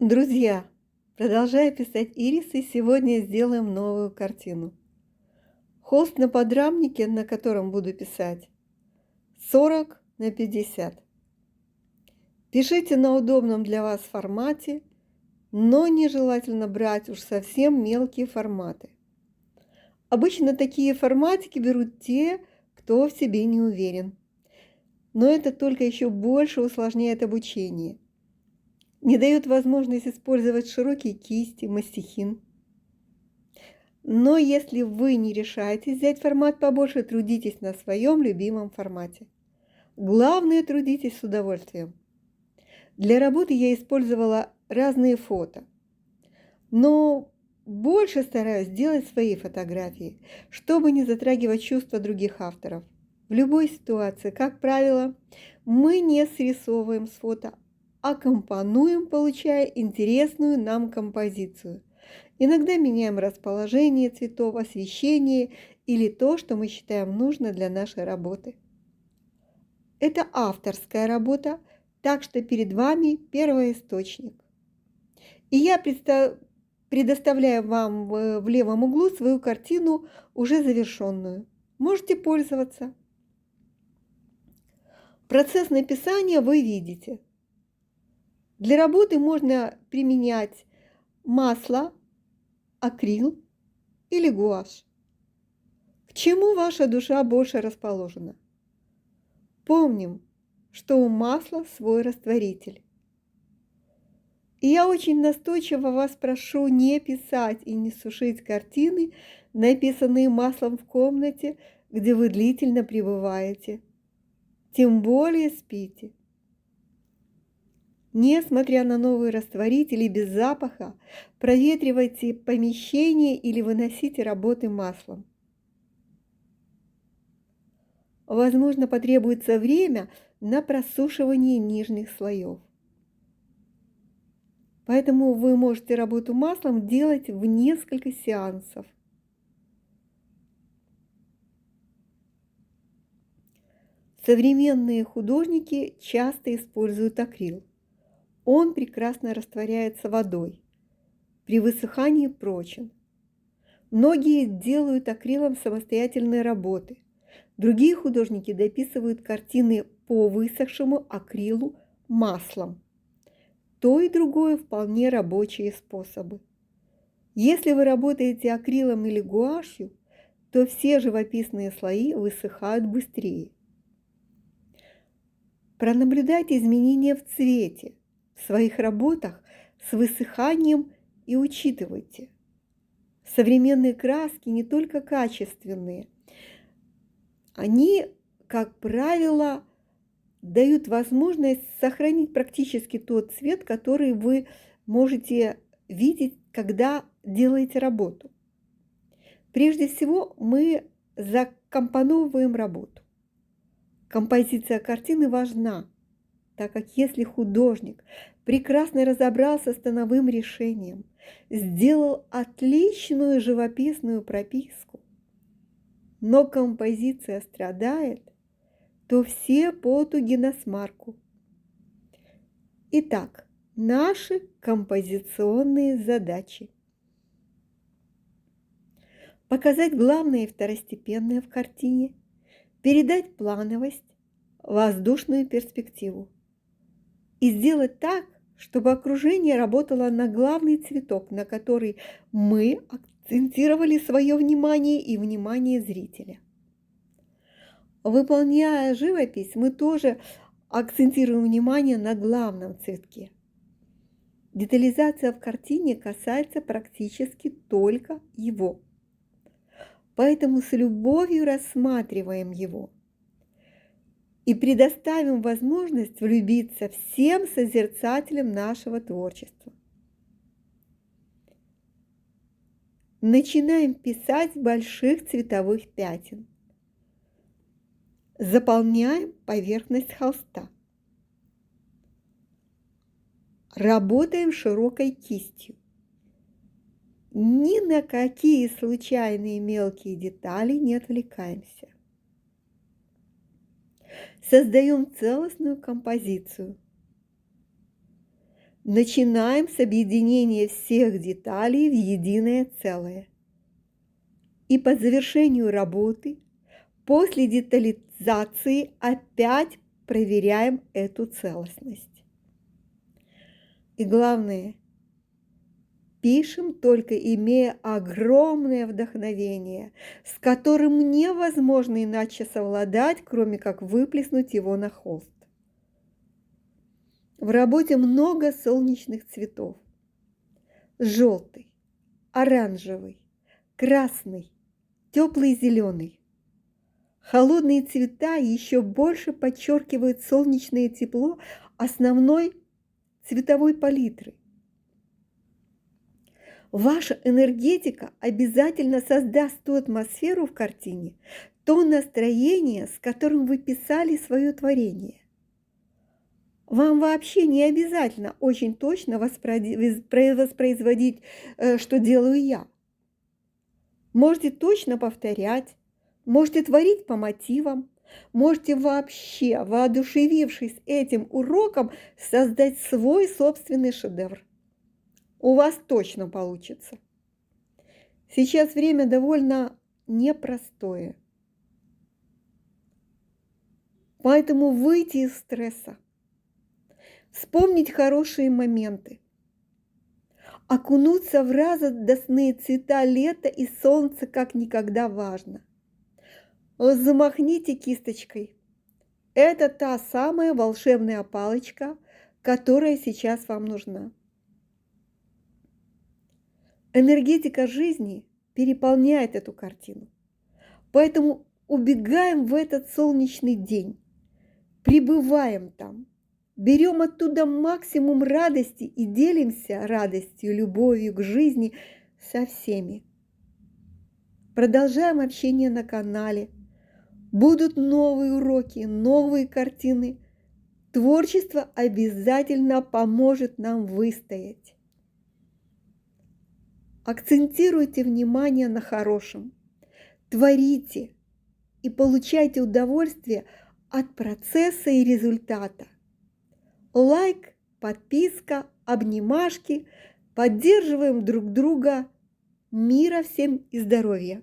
Друзья, продолжая писать ирисы, сегодня сделаем новую картину. Холст на подрамнике, на котором буду писать, 40 на 50. Пишите на удобном для вас формате, но нежелательно брать уж совсем мелкие форматы. Обычно такие форматики берут те, кто в себе не уверен. Но это только еще больше усложняет обучение. Не дает возможность использовать широкие кисти, мастихин. Но если вы не решаетесь взять формат побольше, трудитесь на своем любимом формате. Главное, трудитесь с удовольствием. Для работы я использовала разные фото, но больше стараюсь делать свои фотографии, чтобы не затрагивать чувства других авторов. В любой ситуации, как правило, мы не срисовываем с фото, а компонуем, получая интересную нам композицию. Иногда меняем расположение цветов, освещение или то, что мы считаем нужно для нашей работы. Это авторская работа, так что перед вами первоисточник. И я предоставляю вам в левом углу свою картину, уже завершенную. Можете пользоваться. Процесс написания вы видите. Для работы можно применять масло, акрил или гуашь. К чему ваша душа больше расположена? Помним, что у масла свой растворитель. И я очень настойчиво вас прошу не писать и не сушить картины, написанные маслом в комнате, где вы длительно пребываете. Тем более спите. Несмотря на новые растворители без запаха, проветривайте помещение или выносите работы маслом. Возможно, потребуется время на просушивание нижних слоев. Поэтому вы можете работу маслом делать в несколько сеансов. Современные художники часто используют акрил. Он прекрасно растворяется водой. При высыхании прочен. Многие делают акрилом самостоятельные работы. Другие художники дописывают картины по высохшему акрилу маслом. То и другое вполне рабочие способы. Если вы работаете акрилом или гуашью, то все живописные слои высыхают быстрее. Пронаблюдайте изменения в цвете в своих работах с высыханием и учитывайте. Современные краски не только качественные, они, как правило, дают возможность сохранить практически тот цвет, который вы можете видеть, когда делаете работу. Прежде всего, мы закомпоновываем работу. Композиция картины важна, так как если художник прекрасно разобрался с тоновым решением, сделал отличную живописную прописку, но композиция страдает, то все потуги на смарку. Итак, наши композиционные задачи. Показать главное и второстепенное в картине, передать плановость, воздушную перспективу. И сделать так, чтобы окружение работало на главный цветок, на который мы акцентировали свое внимание и внимание зрителя. Выполняя живопись, мы тоже акцентируем внимание на главном цветке. Детализация в картине касается практически только его. Поэтому с любовью рассматриваем его и предоставим возможность влюбиться всем созерцателям нашего творчества. Начинаем писать больших цветовых пятен. Заполняем поверхность холста. Работаем широкой кистью. Ни на какие случайные мелкие детали не отвлекаемся. Создаем целостную композицию. Начинаем с объединения всех деталей в единое целое. И по завершению работы, после детализации, опять проверяем эту целостность. И главное, пишем, только имея огромное вдохновение, с которым невозможно иначе совладать, кроме как выплеснуть его на холст. В работе много солнечных цветов. Желтый, оранжевый, красный, теплый зеленый. Холодные цвета еще больше подчеркивают солнечное тепло основной цветовой палитры. Ваша энергетика обязательно создаст ту атмосферу в картине, то настроение, с которым вы писали свое творение. Вам вообще не обязательно очень точно воспроизводить, что делаю я. Можете точно повторять, можете творить по мотивам, можете вообще, воодушевившись этим уроком, создать свой собственный шедевр. У вас точно получится. Сейчас время довольно непростое. Поэтому выйти из стресса, вспомнить хорошие моменты, окунуться в радостные цвета лета и солнца как никогда важно. Замахните кисточкой. Это та самая волшебная палочка, которая сейчас вам нужна. Энергетика жизни переполняет эту картину. Поэтому убегаем в этот солнечный день, пребываем там, берем оттуда максимум радости и делимся радостью, любовью к жизни со всеми. Продолжаем общение на канале. Будут новые уроки, новые картины. Творчество обязательно поможет нам выстоять. Акцентируйте внимание на хорошем. Творите и получайте удовольствие от процесса и результата. Лайк, подписка, обнимашки. Поддерживаем друг друга. Мира всем и здоровья!